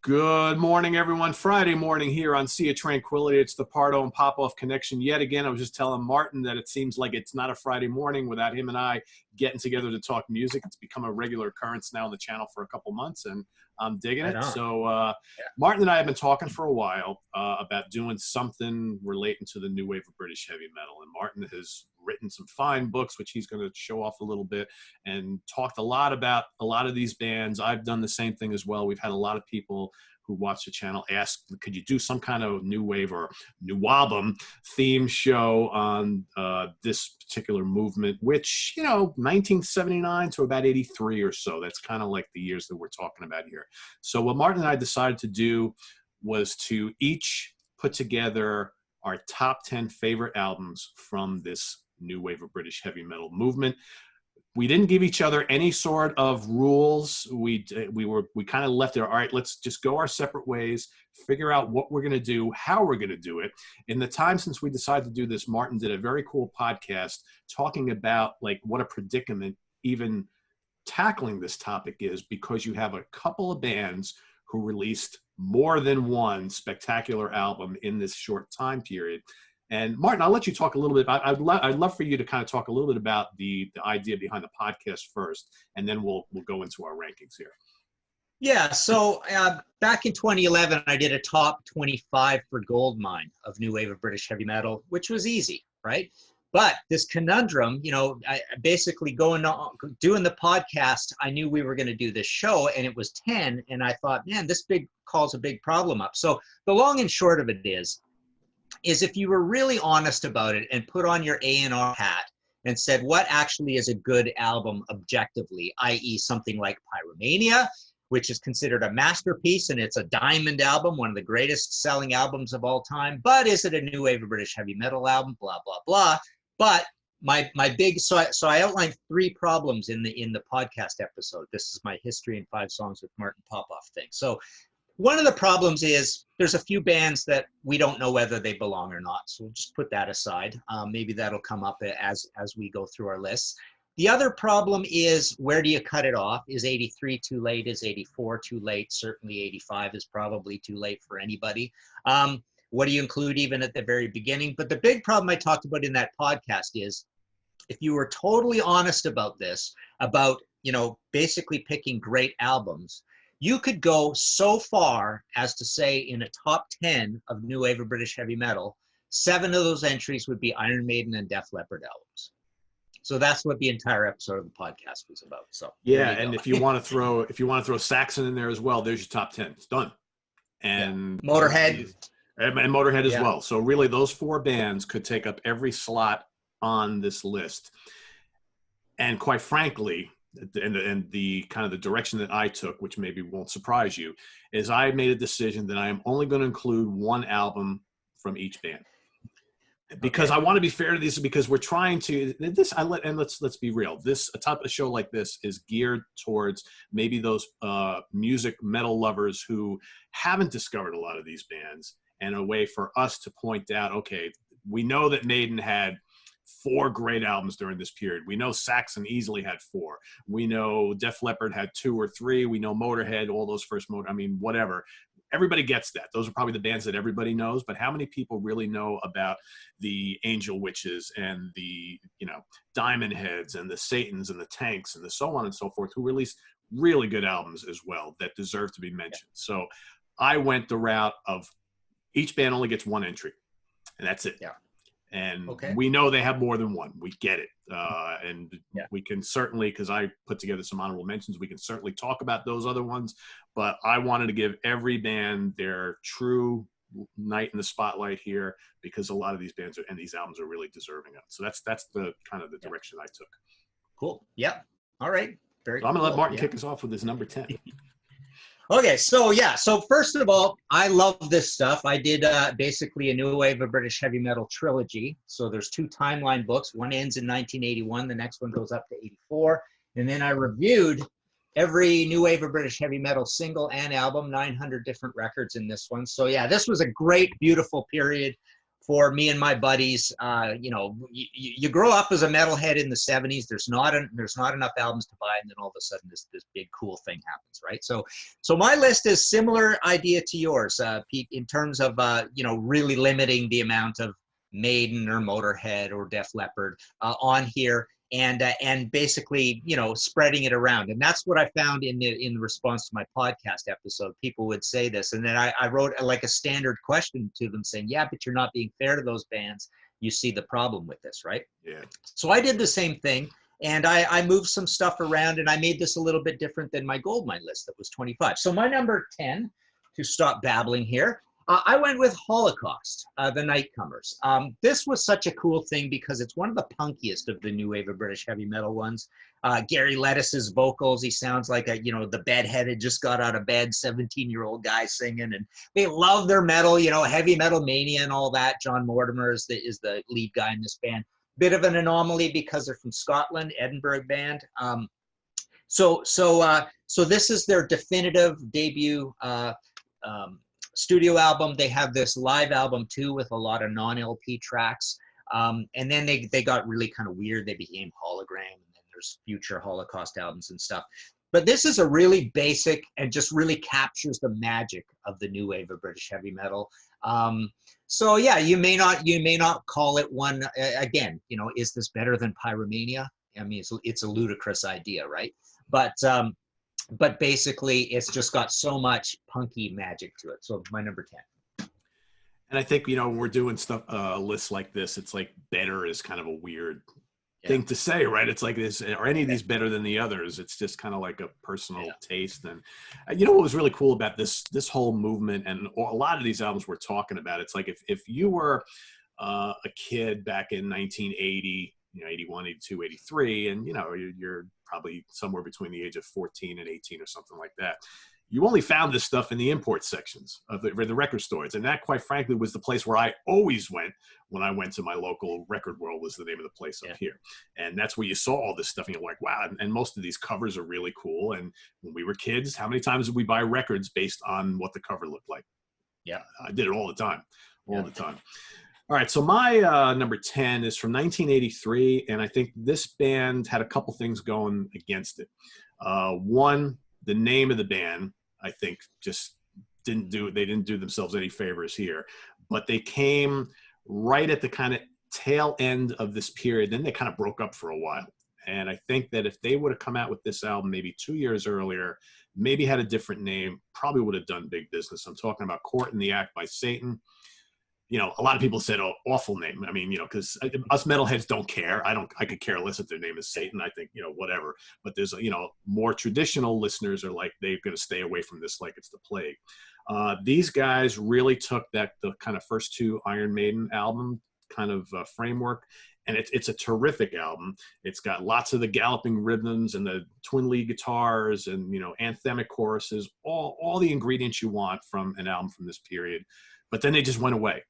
Good morning, everyone. Friday morning here on Sea of Tranquility. It's the Pardo and Popoff connection yet again. I was just telling Martin that it seems like it's not a Friday morning without him and I getting together to talk music. It's become a regular occurrence now on the channel for a couple months, and I'm digging it. So Martin and I have been talking for a while about doing something relating to the new wave of British heavy metal. And Martin has written some fine books, which he's going to show off a little bit, and talked a lot about a lot of these bands. I've done the same thing as well. We've had a lot of people who watch the channel ask, could you do some kind of new wave or NWOBHM theme show on this particular movement, which, 1979 to about 83 or so. That's kind of like the years that we're talking about here. So what Martin and I decided to do was to each put together our top 10 favorite albums from this new wave of British heavy metal movement. We didn't give each other any sort of rules. We kind of left it, all right, let's just go our separate ways, figure out what we're going to do, how we're going to do it. In the time since we decided to do this, Martin did a very cool podcast talking about like what a predicament even tackling this topic is, because you have a couple of bands who released more than one spectacular album in this short time period. And Martin, I'll let you talk a little bit. I'd love for you to kind of talk a little bit about the idea behind the podcast first, and then we'll go into our rankings here. Yeah, so back in 2011, I did a top 25 for Goldmine of new wave of British heavy metal, which was easy, right? But this conundrum, I basically doing the podcast, I knew we were going to do this show, and it was 10, and I thought, man, this calls a big problem up. So the long and short of it is if you were really honest about it and put on your A&R hat and said what actually is a good album objectively, i.e. something like Pyromania, which is considered a masterpiece and it's a diamond album, one of the greatest selling albums of all time, but is it a new wave of British heavy metal album, blah, blah, blah. But so I outlined 3 problems in the podcast episode. This is my History in 5 Songs with Martin Popoff thing. So one of the problems is there's a few bands that we don't know whether they belong or not. So we'll just put that aside. Maybe that'll come up as we go through our lists. The other problem is, where do you cut it off? Is 83 too late? Is 84 too late? Certainly 85 is probably too late for anybody. What do you include even at the very beginning? But the big problem I talked about in that podcast is, if you were totally honest about this, about, basically picking great albums, you could go so far as to say in a top 10 of new wave of British heavy metal, 7 of those entries would be Iron Maiden and Def Leppard albums. So that's what the entire episode of the podcast was about. So yeah, and if you want to throw Saxon in there as well, there's your top 10. It's done. And yeah. Motorhead and Motorhead as well. So really, those 4 bands could take up every slot on this list. And quite frankly, and the kind of the direction that I took, which maybe won't surprise you, is I made a decision that I am only going to include 1 album from each band, because I want to be fair to these, because we're trying to let's be real. A type of show like this is geared towards maybe those music metal lovers who haven't discovered a lot of these bands, and a way for us to point out, okay, we know that Maiden had 4 great albums during this period. We know Saxon easily had 4. We know Def Leppard had 2 or 3. We know Motorhead, all those first whatever. Everybody gets that. Those are probably the bands that everybody knows, but how many people really know about the Angel Witches and the, Diamond Heads and the Satans and the Tanks and the so on and so forth, who released really good albums as well that deserve to be mentioned. So I went the route of each band only gets 1 entry, and that's it. Yeah. And we know they have more than 1. We get it. And we can certainly, because I put together some honorable mentions, we can certainly talk about those other ones. But I wanted to give every band their true night in the spotlight here, because a lot of these bands and these albums are really deserving of it. So that's the kind of the direction I took. Cool. Yeah. All right. Very cool. I'm going to let Martin kick us off with his number 10. Okay, so first of all, I love this stuff. I did basically a new wave of British heavy metal trilogy. So there's 2 timeline books. One ends in 1981. The next one goes up to 84. And then I reviewed every new wave of British heavy metal single and album, 900 different records in this one. So yeah, this was a great, beautiful period. for me and my buddies. You know, you grow up as a metalhead in the 70s. There's not enough albums to buy, and then all of a sudden this big cool thing happens, right? So my list is similar idea to yours, Pete, in terms of you know, really limiting the amount of Maiden or Motorhead or Def Leppard on here, and basically, you know, spreading it around. And that's what I found in the response to my podcast episode. People would say this, and then I wrote like a standard question to them saying, yeah, but you're not being fair to those bands. You see the problem with this, right? Yeah. So I did the same thing, and I moved some stuff around, and I made this a little bit different than my Goldmine list that was 25. So my number 10, to stop babbling here, I went with Holocaust, the Nightcomers. This was such a cool thing because it's one of the punkiest of the new wave of British heavy metal ones. Gary Lettuce's vocals, he sounds like a, you know, the bedheaded, just got out of bed, 17-year-old guy singing, and they love their metal, you know, heavy metal mania and all that. John Mortimer is the lead guy in this band. Bit of an anomaly because they're from Scotland, Edinburgh band. So this is their definitive debut studio album. They have this live album too with a lot of non-LP tracks. And then they got really kind of weird. They became Hologram, and then there's future Holocaust albums and stuff. But this is a really basic and just really captures the magic of the new wave of British heavy metal. So yeah, you may not call it one, again, you know, is this better than Pyromania? I mean, it's a ludicrous idea, right? But basically, it's just got so much punky magic to it. So my number 10. And I think, you know, we're doing stuff, lists like this. It's like better is kind of a weird thing to say, right? It's like this, are any of these better than the others? It's just kind of like a personal taste. And you know what was really cool about this whole movement, and a lot of these albums we're talking about, it's like if you were a kid back in 1980, you know, 81, 82, 83, and, you know, you're probably somewhere between the age of 14 and 18 or something like that. You only found this stuff in the import sections of the record stores. And that, quite frankly, was the place where I always went when I went to my local Record World, was the name of the place up here. And that's where you saw all this stuff, and you're like, wow. And most of these covers are really cool. And when we were kids, how many times did we buy records based on what the cover looked like? Yeah, I did it all the time, the time. All right, so my number 10 is from 1983, and I think this band had a couple things going against it. One, the name of the band, I think, just didn't do themselves any favors here. But they came right at the kind of tail end of this period. Then they kind of broke up for a while. And I think that if they would have come out with this album maybe 2 years earlier, maybe had a different name, probably would have done big business. I'm talking about Court in the Act by Satan. You know, a lot of people said, oh, awful name. I mean, you know, because us metalheads don't care. I could care less if their name is Satan. I think, you know, whatever. But there's, you know, more traditional listeners are like, they're going to stay away from this like it's the plague. These guys really took the kind of first two Iron Maiden album kind of framework. And it's a terrific album. It's got lots of the galloping rhythms and the twin lead guitars and, you know, anthemic choruses, all the ingredients you want from an album from this period. But then they just went away.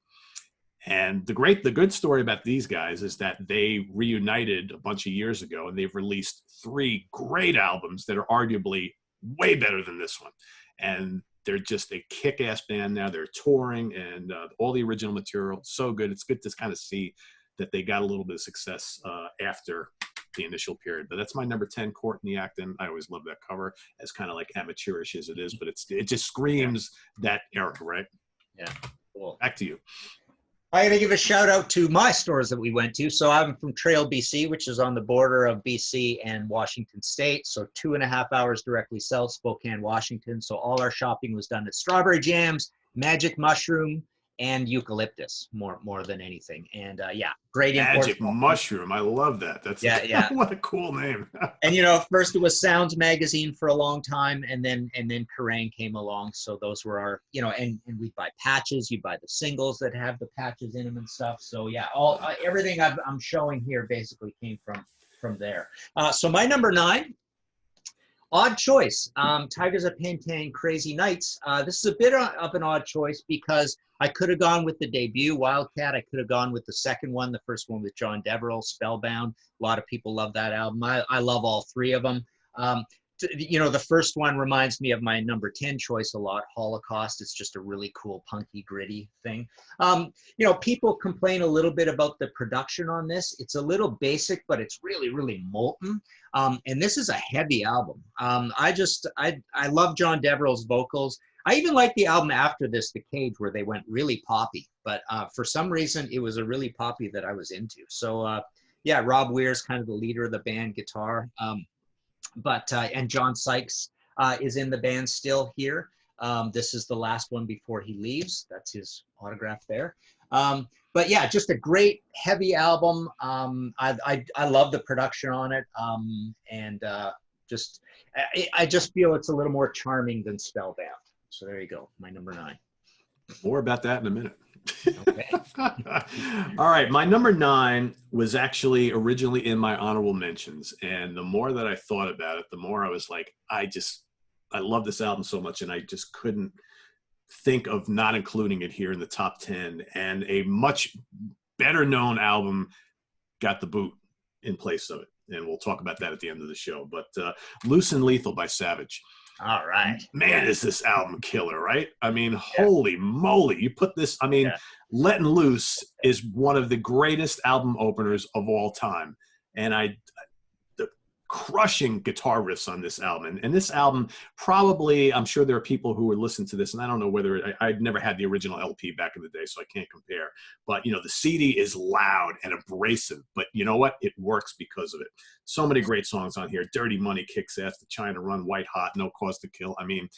And the good story about these guys is that they reunited a bunch of years ago, and they've released 3 great albums that are arguably way better than this one. And they're just a kick-ass band now. They're touring, and all the original material, so good. It's good to kind of see that they got a little bit of success after the initial period. But that's my number 10, Court in the Act. And I always love that cover, as kind of like amateurish as it is, but it just screams that era, right? Yeah, cool. Back to you. I got to give a shout out to my stores that we went to. So I'm from Trail, BC, which is on the border of BC and Washington State. So 2.5 hours directly south, Spokane, Washington. So all our shopping was done at Strawberry Jams, Magic Mushroom, and Eucalyptus, more than anything. And yeah, great import. Magic Mushroom, I love that. That's what a cool name. And you know, first it was Sounds magazine for a long time, and then Kerrang came along. So those were our, you know, and we'd buy patches. You'd buy the singles that have the patches in them and stuff. So yeah, everything I'm showing here basically came from there. So my number 9. Odd choice, Tigers of Pantang, Crazy Nights. This is a bit of an odd choice because I could have gone with the debut, Wildcat. I could have gone with the second one, the first one with John Deverell, Spellbound. A lot of people love that album. I love all 3 of them. you know, the first one reminds me of my number 10 choice a lot, Holocaust. It's just a really cool, punky, gritty thing. You know, people complain a little bit about the production on this. It's a little basic, but it's really, really molten. And this is a heavy album. I love John Deverell's vocals. I even like the album after this, The Cage, where they went really poppy. But for some reason, it was a really poppy that I was into. So, yeah, Rob Weir's kind of the leader of the band, guitar. And John Sykes is in the band still here. This is the last one before he leaves. That's his autograph there. But yeah, just a great heavy album. I love the production on it. I just feel it's a little more charming than Spellbound. So there you go, my number 9. More about that in a minute. Okay. All right, my number 9 was actually originally in my honorable mentions, and the more that I thought about it, the more I was like, I love this album so much, and I just couldn't think of not including it here in the top 10. And a much better known album got the boot in place of it, and we'll talk about that at the end of the show. But Loose and Lethal by Savage. All right. Man, is this album killer, right? I mean, holy moly. You put this, Letting Loose is one of the greatest album openers of all time. And the crushing guitar riffs on this album. And this album, probably, I'm sure there are people who would listen to this, and I don't know whether, I'd never had the original LP back in the day, so I can't compare. But, you know, the CD is loud and abrasive, but you know what? It works because of it. So many great songs on here. Dirty Money kicks ass, The China Run, White Hot, No Cause to Kill. I mean,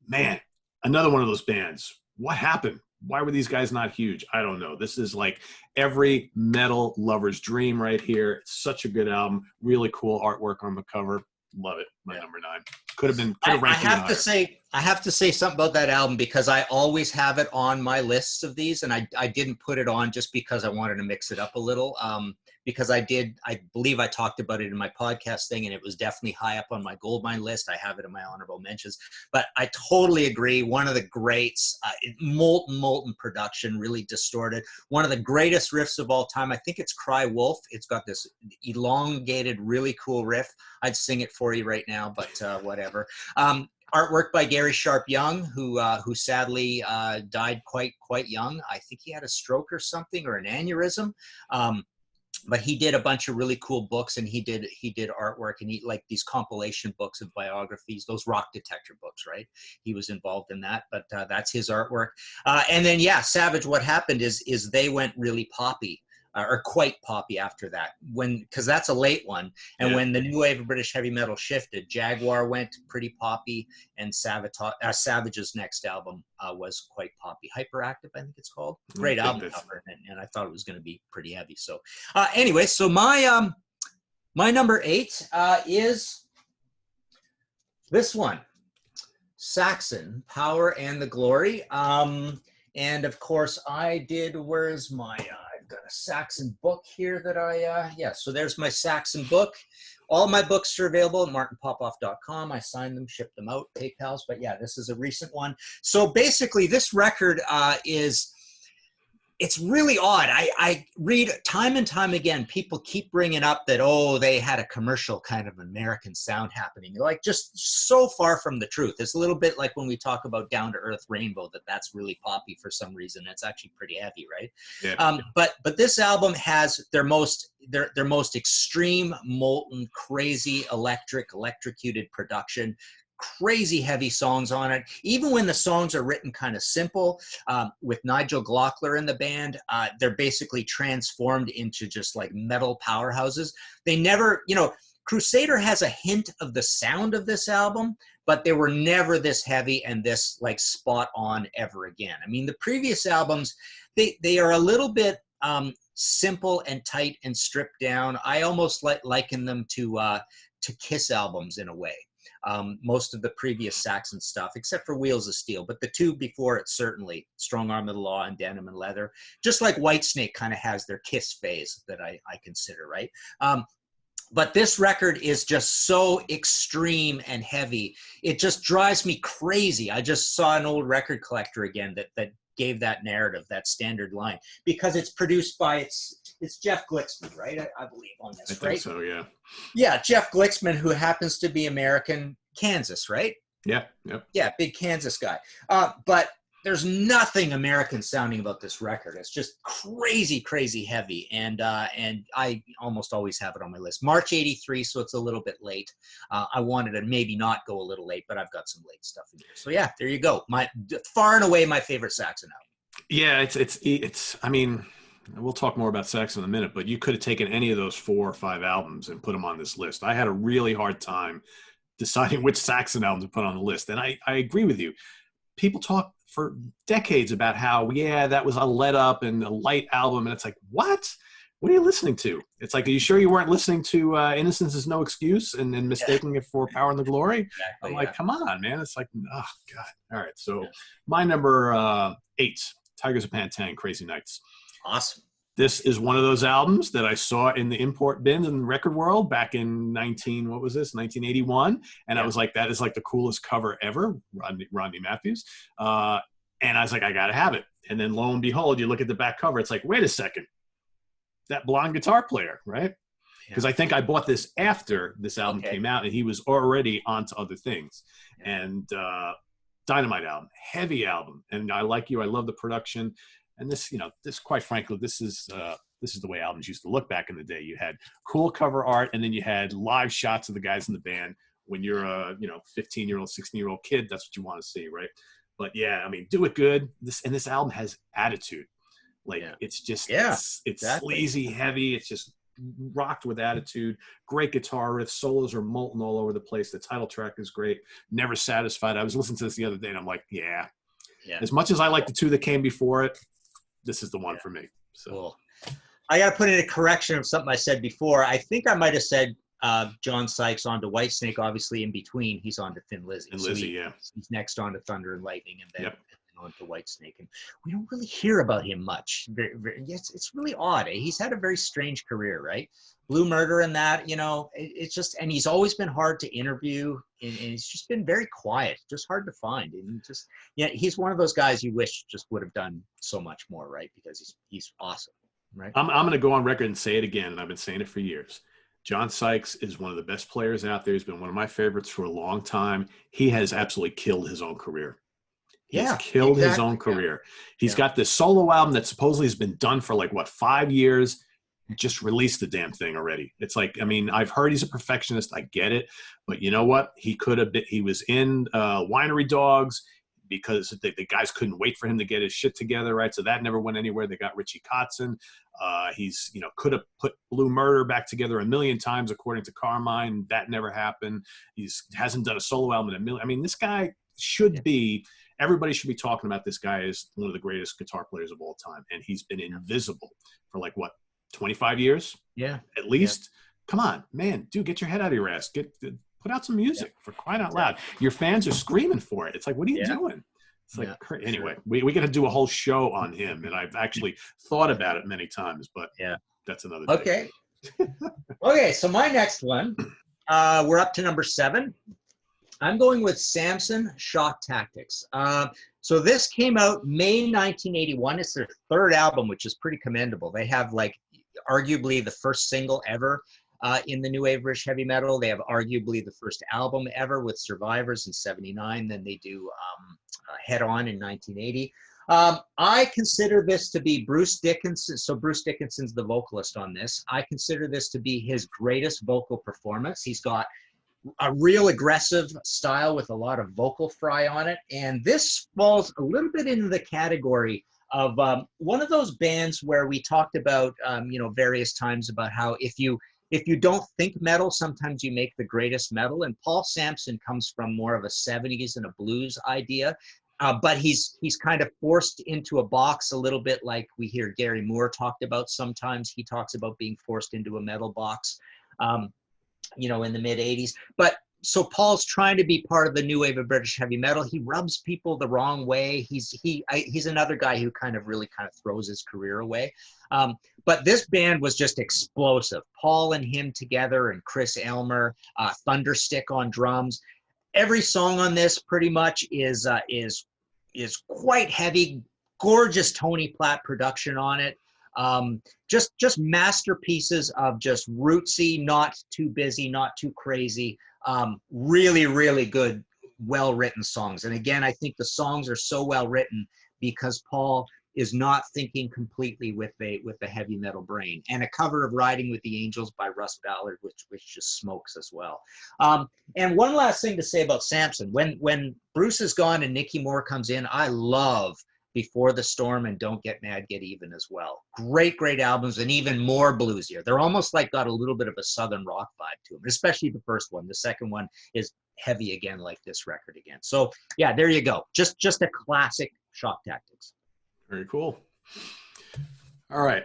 man, another one of those bands. What happened? Why were these guys not huge? I don't know. This is like every metal lover's dream right here. It's such a good album. Really cool artwork on the cover. Love it. My number 9. Could have ranked I have to say something about that album, because I always have it on my lists of these, and I didn't put it on just because I wanted to mix it up a little. Because I believe I talked about it in my podcast thing, and it was definitely high up on my Goldmine list. I have it in my honorable mentions, but I totally agree. One of the greats, molten production, really distorted. One of the greatest riffs of all time. I think it's Cry Wolf. It's got this elongated, really cool riff. I'd sing it for you right now, but whatever. Artwork by Gary Sharp Young, who sadly died quite young. I think he had a stroke or something, or an aneurysm. But he did a bunch of really cool books, and he did artwork, and he, like, these compilation books of biographies, those rock detector books, right? He was involved in that, but that's his artwork. And then, yeah, Savage, what happened is they went really poppy, or quite poppy after that, because that's a late one. And when the new wave of British heavy metal shifted, Jaguar went pretty poppy, and Savage's next album was quite poppy. Hyperactive, I think it's called. Great album cover, and I thought it was going to be pretty heavy. So anyway, so my number 8 is this one, Saxon, Power and the Glory. And of course I did, where's my, I've got a Saxon book here that so there's my Saxon book. All my books are available at martinpopoff.com. I signed them, shipped them out, PayPal's, but yeah, this is a recent one. So basically this record it's really odd. I read time and time again, people keep bringing up that, oh, they had a commercial kind of American sound happening. Like, just so far from the truth. It's a little bit like when we talk about Down to Earth Rainbow, that's really poppy for some reason. It's actually pretty heavy, right? Yeah. But this album has their most extreme, molten, crazy, electrocuted production. Crazy heavy songs on it. Even when the songs are written kind of simple, with Nigel Glockler in the band, they're basically transformed into just like metal powerhouses. They never, Crusader has a hint of the sound of this album, but they were never this heavy and this like spot on ever again. I mean, the previous albums, they are a little bit simple and tight and stripped down. I almost liken them to Kiss albums in a way. Most of the previous Saxon stuff, except for Wheels of Steel, but the two before it, certainly, Strong Arm of the Law and Denim and Leather, just like Whitesnake kind of has their Kiss phase that I consider, right? But this record is just so extreme and heavy. It just drives me crazy. I just saw an old record collector again that gave that narrative, that standard line, because it's produced by it's Jeff Glicksman, right? I believe on this, I think so, yeah. Yeah, Jeff Glicksman, who happens to be American, Kansas, right? Yeah, yep. Yeah, big Kansas guy. But there's nothing American sounding about this record. It's just crazy, crazy heavy. And I almost always have it on my list. March 83, so it's a little bit late. I wanted to maybe not go a little late, but I've got some late stuff in here. So yeah, there you go. Far and away my favorite Saxon album. Yeah, it's I mean, we'll talk more about Saxon in a minute, but you could have taken any of those 4 or 5 albums and put them on this list. I had a really hard time deciding which Saxon album to put on the list. And I agree with you. People talk for decades about how, yeah, that was a let up and a light album. And it's like, what are you listening to? It's like, are you sure you weren't listening to Innocence Is No Excuse and mistaking it for Power and the Glory? Exactly, I'm like, come on, man. It's like, oh, God. All right. So my number 8, Tigers of Pantang, Crazy Nights. Awesome. This is one of those albums that I saw in the import bins in the record world back in 1981. And I was like, that is like the coolest cover ever, Rodney Matthews. And I was like, I got to have it. And then lo and behold, you look at the back cover, it's like, wait a second, that blonde guitar player, right? Because I think I bought this after this album came out and he was already onto other things. And dynamite album, heavy album. And I like you, I love the production. And this, quite frankly, this is the way albums used to look back in the day. You had cool cover art, and then you had live shots of the guys in the band. When you're a 15-year-old, 16-year-old kid, that's what you want to see, right? But yeah, I mean, do it good. This album has attitude. Like it's just it's sleazy, heavy. It's just rocked with attitude. Great guitar riffs, solos are molten all over the place. The title track is great. Never Satisfied. I was listening to this the other day, and I'm like, yeah. As much as I like the 2 that came before it, this is the one for me. So cool. I got to put in a correction of something I said before. I think I might have said John Sykes on to Whitesnake. Obviously, in between, he's on to Thin Lizzy. He's next on to Thunder and Lightning, and then on to Whitesnake. And we don't really hear about him much. It's really odd. He's had a very strange career, right? Blue Murder and that, it's just, and he's always been hard to interview, and he's just been very quiet, just hard to find. And just, he's one of those guys you wish just would have done so much more, right? Because he's awesome, right? I'm going to go on record and say it again, and I've been saying it for years. John Sykes is one of the best players out there. He's been one of my favorites for a long time. He has absolutely killed his own career. He's killed his own career. He's got this solo album that supposedly has been done for 5 years. Just released the damn thing already. It's like, I mean, I've heard he's a perfectionist. I get it. But you know what? He could have been, he was in Winery Dogs because the guys couldn't wait for him to get his shit together, right? So that never went anywhere. They got Richie Kotzen. He's, could have put Blue Murder back together a million times, according to Carmine. That never happened. Hasn't done a solo album in a million. I mean, this guy should be, everybody should be talking about this guy as one of the greatest guitar players of all time. And he's been invisible for 25 years? Yeah. At least? Come on, man, dude, get your head out of your ass. Put out some music for crying out loud. Your fans are screaming for it. It's like, what are you doing? It's like, anyway, we got to do a whole show on him. And I've actually thought about it many times, but that's another day. Okay. Okay, so my next one, we're up to number 7. I'm going with Samson, Shock Tactics. So this came out May 1981. It's their 3rd album, which is pretty commendable. They have arguably the first single ever in the new wave British heavy metal. They have arguably the first album ever with Survivors in '79. Then they do Head On in 1980. I consider this to be Bruce Dickinson. So Bruce Dickinson's the vocalist on this. I consider this to be his greatest vocal performance. He's got a real aggressive style with a lot of vocal fry on it. And this falls a little bit into the category of one of those bands where we talked about, various times about how if you don't think metal, sometimes you make the greatest metal. And Paul Samson comes from more of a 70s and a blues idea. But he's kind of forced into a box a little bit like we hear Gary Moore talked about sometimes. He talks about being forced into a metal box. In the mid 80s. But so Paul's trying to be part of the new wave of British heavy metal. He rubs people the wrong way. He's another guy who really throws his career away. But this band was just explosive. Paul and him together, and Chris Elmer, Thunderstick on drums. Every song on this pretty much is quite heavy. Gorgeous Tony Platt production on it. Just masterpieces of just rootsy, not too busy, not too crazy. Really, really good, well-written songs. And again, I think the songs are so well written because Paul is not thinking completely with the heavy metal brain. And a cover of Riding with the Angels by Russ Ballard, which just smokes as well. And one last thing to say about Samson. When Bruce is gone and Nicky Moore comes in, I love Before the Storm and Don't Get Mad, Get Even as well. Great, great albums, and even more bluesier. They're almost like got a little bit of a Southern rock vibe to them, especially the first one. The second one is heavy again, like this record again. So yeah, there you go. Just a classic Shock Tactics. Very cool. All right.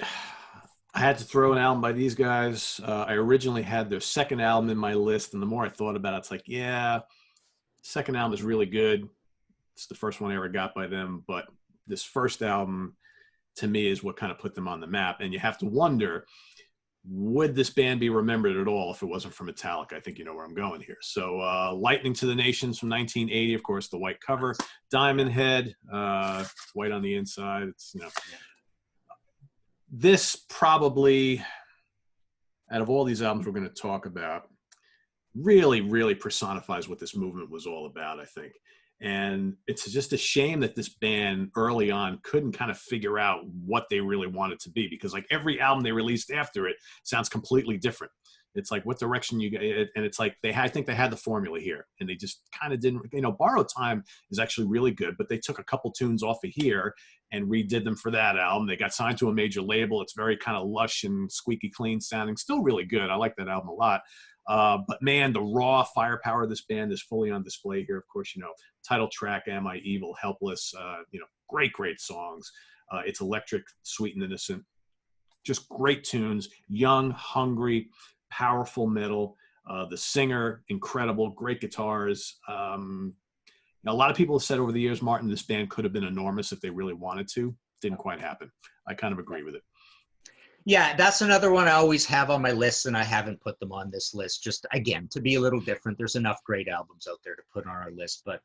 I had to throw an album by these guys. I originally had their second album in my list, and the more I thought about it, it's like, yeah, second album is really good. It's the first one I ever got by them, but this first album, to me, is what kind of put them on the map. And you have to wonder, would this band be remembered at all if it wasn't for Metallica? I think you know where I'm going here. So Lightning to the Nations from 1980, of course, the white cover. Diamond Head, white on the inside. It's, you know, this probably, out of all these albums we're going to talk about, really, really personifies what this movement was all about, I think. And it's just a shame that this band early on couldn't kind of figure out what they really wanted to be, because like every album they released after it sounds completely different. It's like, what direction you get? And it's like, I think they had the formula here and they just kind of didn't, you know. Borrowed Time is actually really good, but they took a couple tunes off of here and redid them for that album. They got signed to a major label. It's very kind of lush and squeaky clean sounding, still really good. I like that album a lot. But man, the raw firepower of this band is fully on display here. Of course, you know, title track, Am I Evil, Helpless, you know, great songs. It's electric, sweet and innocent. Just great tunes, young, hungry, powerful metal. The singer, incredible, great guitars. Now, a lot of people have said over the years, Martin, this band could have been enormous if they really wanted to. Didn't quite happen. I kind of agree with it. Yeah, that's another one I always have on my list, and I haven't put them on this list. Just, again, to be a little different. There's enough great albums out there to put on our list. But,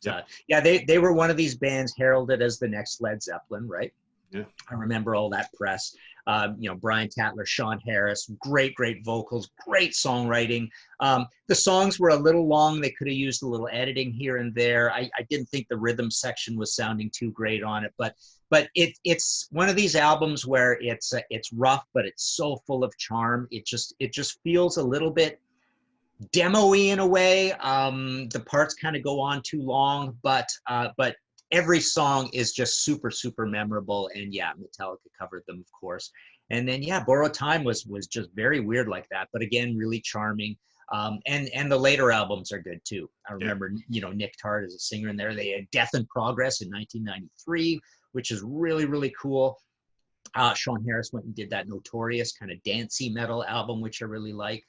yeah, they were one of these bands heralded as the next Led Zeppelin, right? Yeah. I remember all that press. You know, Brian Tatler, Sean Harris, great vocals, great songwriting. The songs were a little long. They could have used a little editing here and there. I didn't think the rhythm section was sounding too great on it, but it's one of these albums where it's rough, but it's so full of charm. It just feels a little bit demo-y in a way. The parts kind of go on too long, but every song is just super memorable. And yeah, Metallica covered them, of course. And then yeah, Borrowed Time was just very weird like that, but again, really charming. And the later albums are good too. I remember, you know, Nick Tart as a singer in there. They had Death in Progress in 1993, which is really cool. Sean Harris went and did that Notorious kind of dancey metal album, which I really like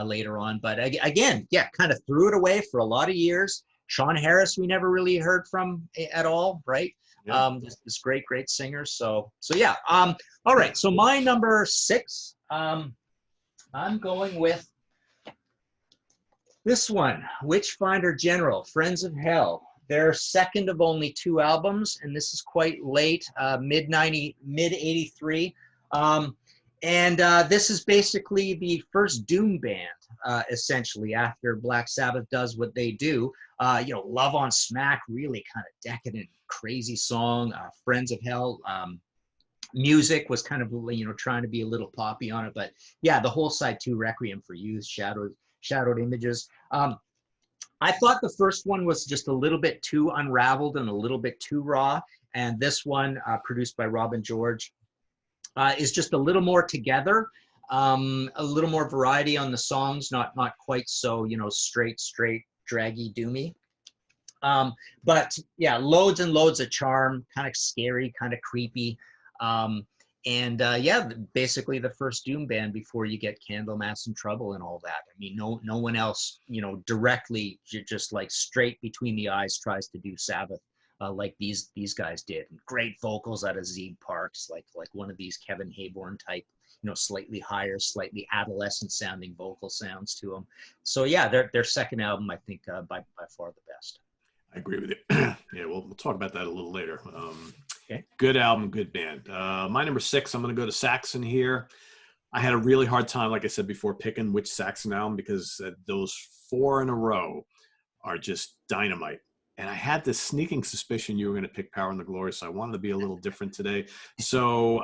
later on. But again, yeah, kind of threw it away for a lot of years. Sean Harris, we never really heard from at all, right? Yeah. This great singer. So yeah. All right. So my number 6, I'm going with this one, Witchfinder General, Friends of Hell. Their second of only 2 albums, and this is quite late, mid 83. And this is basically the first Doom band, essentially, after Black Sabbath does what they do. You know, Love on Smack, really kind of decadent, crazy song. Friends of Hell, music was kind of, you know, trying to be a little poppy on it. But yeah, the whole side 2, Requiem for Youth, Shadowed Images. I thought the first one was just a little bit too unraveled and a little bit too raw. And this one, produced by Robin George, is just a little more together, a little more variety on the songs, not quite so, you know, straight, draggy, doomy. But yeah, loads and loads of charm, kind of scary, kind of creepy. And yeah, basically the first Doom band before you get Candlemass and Trouble and all that. I mean, no one else, you know, directly just like straight between the eyes tries to do Sabbath like these guys did. And great vocals out of Zeeg Parks, like one of these Kevin Hayborn type, you know, slightly higher, slightly adolescent sounding vocal sounds to them. So yeah, their second album, I think, by far the best. I agree with you. Yeah, we'll talk about that a little later. Okay. Good album, good band. My number 6, I'm going to go to Saxon here. I had a really hard time, like I said before, picking which Saxon album because those 4 in a row are just dynamite. And I had this sneaking suspicion you were going to pick Power and the Glory, so I wanted to be a little different today. So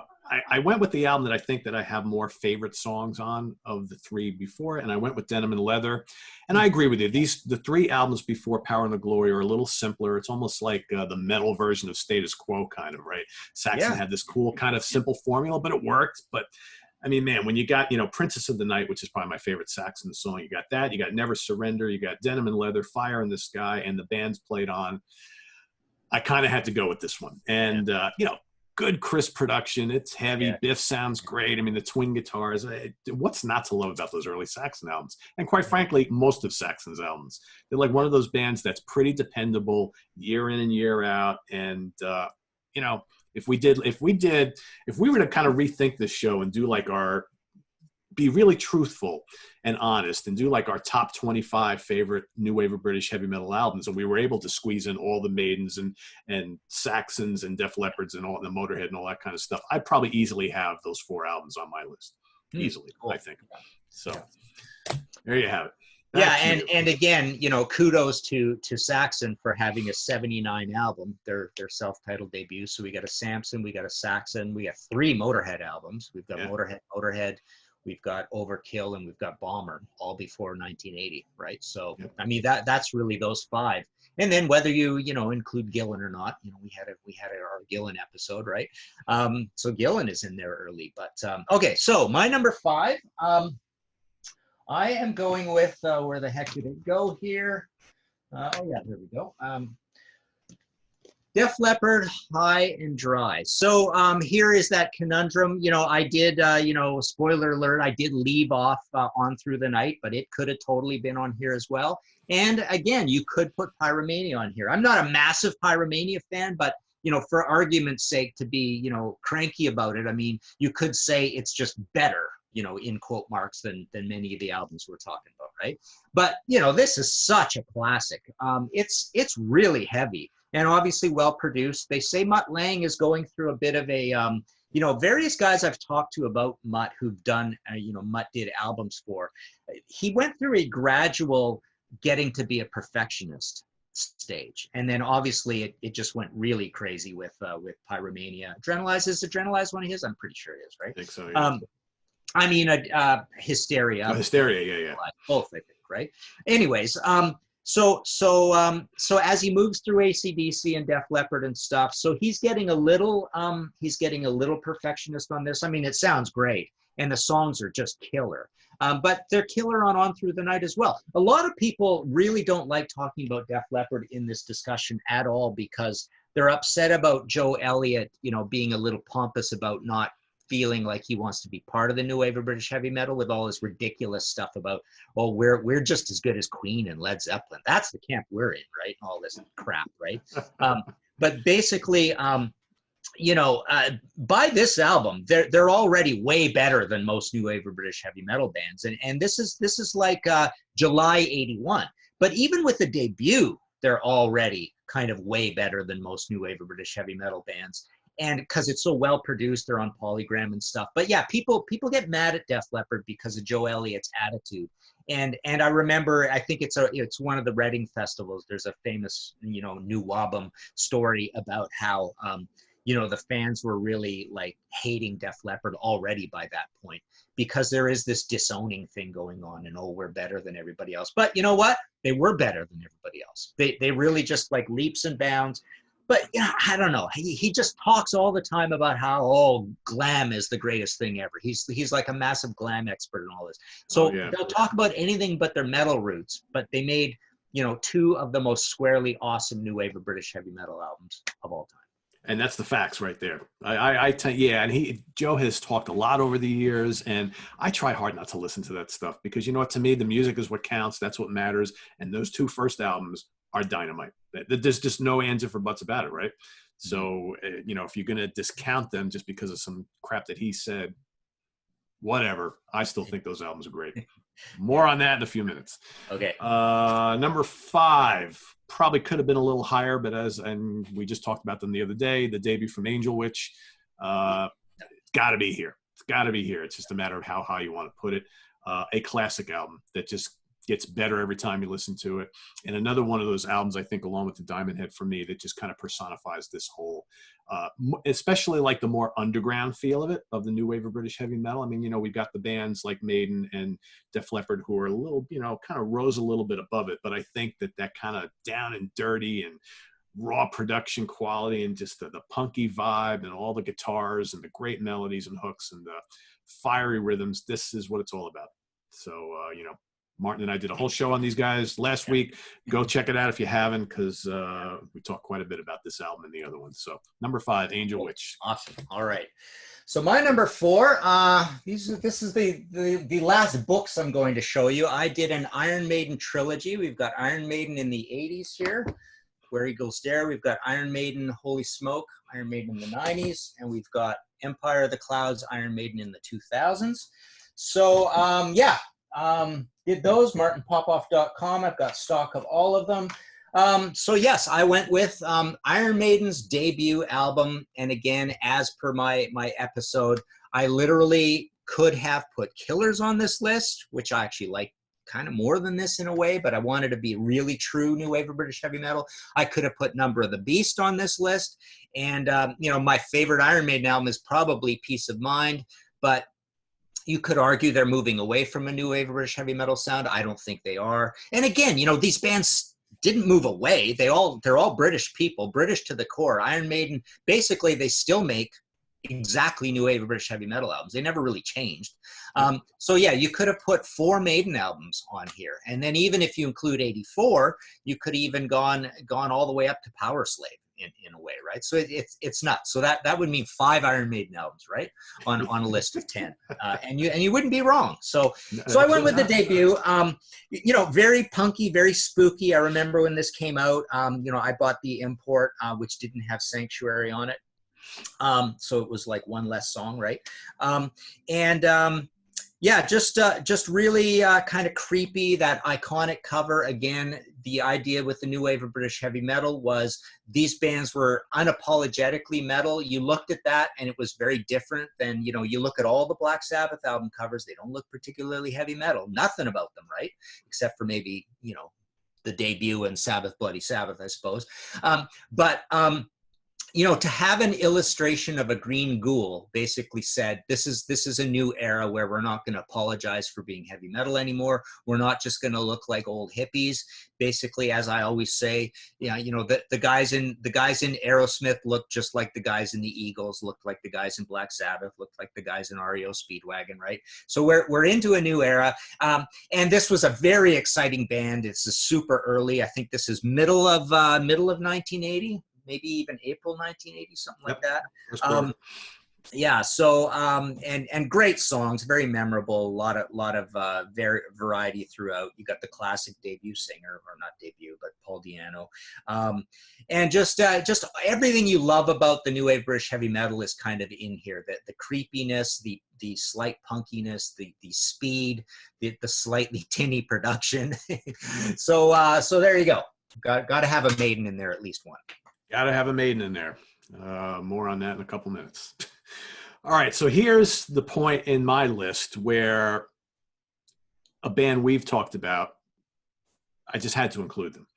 I went with the album that I think that I have more favorite songs on of the 3 before, and I went with Denim and Leather. And I agree with you. The 3 albums before Power and the Glory are a little simpler. It's almost like the metal version of Status Quo, kind of, right? Saxon had this cool kind of simple formula, but it worked. But I mean, man, when you got, Princess of the Night, which is probably my favorite Saxon song, you got that, you got Never Surrender, you got Denim and Leather, Fire in the Sky, and the band's played on. I kind of had to go with this one. And, good crisp production. It's heavy. Yeah. Biff sounds great. I mean, the twin guitars. What's not to love about those early Saxon albums? And quite frankly, most of Saxon's albums. They're like one of those bands that's pretty dependable year in and year out. And, if we were to kind of rethink this show and do like be really truthful and honest and do like our top 25 favorite new wave of British heavy metal albums, and we were able to squeeze in all the Maidens and Saxons and Def Leppards and all the Motorhead and all that kind of stuff, I'd probably easily have those 4 albums on my list. Easily, cool. I think. So there you have it. And again, kudos to Saxon for having a 79 album, their self-titled debut. So we got a Samson, we got a Saxon, we got 3 Motorhead albums. We've got Motorhead, we've got Overkill, and we've got Bomber, all before 1980, right? So I mean that's really those 5. And then whether you include Gillan or not, we had our Gillan episode, right? So Gillan is in there early, but okay. So my number 5. I am going with, where the heck did it go here? There we go. Def Leppard, High and Dry. So here is that conundrum. I did, spoiler alert, I did leave off On Through the Night, but it could have totally been on here as well. And again, you could put Pyromania on here. I'm not a massive Pyromania fan, but for argument's sake, to be, cranky about it, I mean, you could say it's just better, in quote marks than many of the albums we're talking about, right? But, this is such a classic. It's really heavy and obviously well produced. They say Mutt Lange is going through a bit of a, various guys I've talked to about Mutt who've done, Mutt did albums for. He went through a gradual getting to be a perfectionist stage. And then obviously it just went really crazy with Pyromania. Adrenalize, is Adrenalize one of his? I'm pretty sure it is, right? I think so, yeah. I mean, Hysteria. Hysteria, yeah. Both, I think, right? Anyways, so as he moves through AC/DC and Def Leppard and stuff, so he's getting a little perfectionist on this. I mean, it sounds great, and the songs are just killer. But they're killer on Through the Night as well. A lot of people really don't like talking about Def Leppard in this discussion at all because they're upset about Joe Elliott, being a little pompous about not feeling like he wants to be part of the new wave of British heavy metal with all this ridiculous stuff about, we're just as good as Queen and Led Zeppelin. That's the camp we're in, right? All this crap, right? But basically, by this album, they're already way better than most new wave of British heavy metal bands, and this is like July '81. But even with the debut, they're already kind of way better than most new wave of British heavy metal bands. And because it's so well produced, they're on Polygram and stuff. But yeah, people get mad at Def Leppard because of Joe Elliott's attitude. And I remember, I think it's one of the Reading festivals. There's a famous NWOBHM story about how the fans were really like hating Def Leppard already by that point because there is this disowning thing going on and we're better than everybody else. But you know what? They were better than everybody else. They really just like leaps and bounds. But I don't know. He just talks all the time about how glam is the greatest thing ever. He's like a massive glam expert and all this. So they'll talk about anything but their metal roots. But they made 2 of the most squarely awesome new wave of British heavy metal albums of all time. And that's the facts right there. And Joe has talked a lot over the years, and I try hard not to listen to that stuff because to me the music is what counts. That's what matters. And those 2 first albums are dynamite. There's just no ands or buts about it, right? So, if you're going to discount them just because of some crap that he said, whatever, I still think those albums are great. More on that in a few minutes. Okay. Number 5 probably could have been a little higher, but and we just talked about them the other day, the debut from Angel Witch. It's got to be here. It's got to be here. It's just a matter of how high you want to put it. A classic album that just gets better every time you listen to it. And another one of those albums, I think, along with the Diamond Head for me, that just kind of personifies this whole, especially like the more underground feel of it, of the new wave of British heavy metal. I mean, you know, we've got the bands like Maiden and Def Leppard who are a little, you know, kind of rose a little bit above it. But I think that kind of down and dirty and raw production quality and just the punky vibe and all the guitars and the great melodies and hooks and the fiery rhythms, this is what it's all about. So, you know, Martin and I did a whole show on these guys last week. Go check it out if you haven't, because we talked quite a bit about this album and the other one. So number 5, Angel Witch. Awesome. All right. So my number 4, this is the last books I'm going to show you. I did an Iron Maiden trilogy. We've got Iron Maiden in the 80s here, Where Eagles Dare. We've got Iron Maiden, Holy Smoke, Iron Maiden in the 90s, and we've got Empire of the Clouds, Iron Maiden in the 2000s. So did those, martinpopoff.com. I've got stock of all of them. So yes, I went with Iron Maiden's debut album. And again, as per my episode, I literally could have put Killers on this list, which I actually like kind of more than this in a way, but I wanted to be really true new wave of British heavy metal. I could have put Number of the Beast on this list. And, you know, my favorite Iron Maiden album is probably Peace of Mind, but you could argue they're moving away from a new wave of British heavy metal sound. I don't think they are. And again, you know, these bands didn't move away. They're all British people, British to the core. Iron Maiden, basically, they still make exactly new wave of British heavy metal albums. They never really changed. So yeah, you could have put 4 Maiden albums on here. And then even if you include 84, you could even gone all the way up to Power Slave. In a way, right? So it's nuts. So that would mean 5 Iron Maiden albums, right? On a list of 10, and you wouldn't be wrong. So I went with the debut. You know, very punky, very spooky. I remember when this came out. You know, I bought the import, which didn't have Sanctuary on it. So it was like one less song, right? Yeah, just really kind of creepy. That iconic cover again. The idea with the new wave of British heavy metal was these bands were unapologetically metal. You looked at that and it was very different than, you know, you look at all the Black Sabbath album covers, they don't look particularly heavy metal. Nothing about them, right? Except for maybe, you know, the debut and Sabbath, Bloody Sabbath, I suppose. You know, to have an illustration of a green ghoul basically said, this is a new era where we're not going to apologize for being heavy metal anymore. We're not just going to look like old hippies. Basically, as I always say, you know, the guys in Aerosmith looked just like the guys in the Eagles, looked like the guys in Black Sabbath, looked like the guys in REO Speedwagon, right? So we're into a new era. And this was a very exciting band. It's a super early. I think this is middle of 1980. Maybe even April 1980, something like that. Yeah. So and great songs, very memorable. A lot of variety throughout. You got the classic debut singer, or not debut, but Paul Di'Anno, and just everything you love about the new wave British heavy metal is kind of in here. The creepiness, the slight punkiness, the speed, the slightly tinny production. So there you go. Got to have a Maiden in there, at least one. Got to have a Maiden in there. More on that in a couple minutes. All right, so here's the point in my list where a band we've talked about, I just had to include them.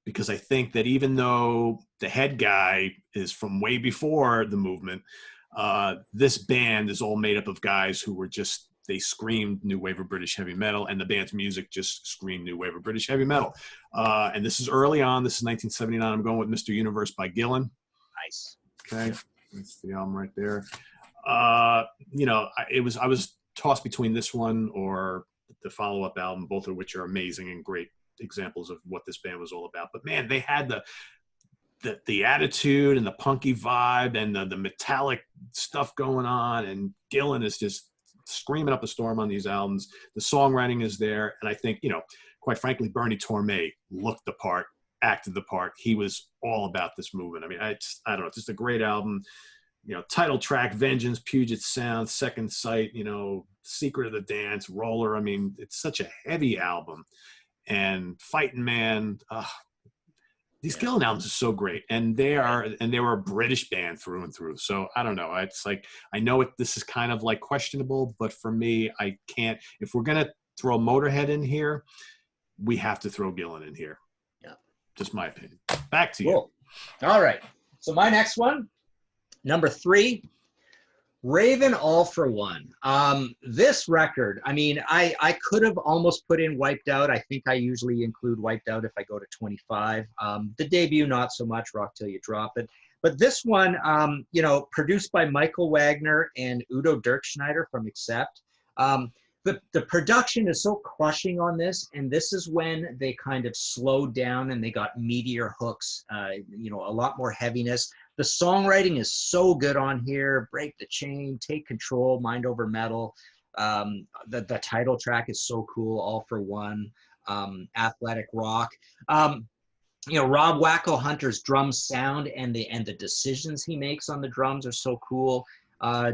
Because I think that even though the head guy is from way before the movement, this band is all made up of guys who were just, they screamed new wave of British heavy metal, and the band's music just screamed new wave of British heavy metal. And this is early on. This is 1979. I'm going with Mr. Universe by Gillan. Nice. Okay, that's the album right there. You know, I was tossed between this one or the follow-up album, both of which are amazing and great examples of what this band was all about. But man, they had the attitude and the punky vibe and the metallic stuff going on, and Gillan is just screaming up a storm on these albums. The songwriting is there, and I think, you know, quite frankly, Bernie Torme looked the part, acted the part. He was all about this movement. I mean, I don't know, it's just a great album. you know, title track, Vengeance, Puget Sound, Second Sight, you know, Secret of the Dance, Roller. I mean, it's such a heavy album. And Fighting Man, these Gillan albums are so great, and they were a British band through and through. So I don't know. It's like, I know this is kind of like questionable, but for me, I can't. If we're gonna throw Motorhead in here, we have to throw Gillan in here. Yeah, just my opinion. Back to you. All right. So my next one, number 3. Raven, All for One. This record, I mean, I could have almost put in Wiped Out. I think I usually include Wiped Out if I go to 25. The debut, not so much, Rock Till You Drop It. But this one, you know, produced by Michael Wagner and Udo Dirkschneider from Accept. The production is so crushing on this, and this is when they kind of slowed down and they got meatier hooks, you know, a lot more heaviness. The songwriting is so good on here. Break the Chain, Take Control, Mind Over Metal. The title track is so cool, All for One, Athletic Rock. You know, Rob Wacko Hunter's drum sound and the decisions he makes on the drums are so cool.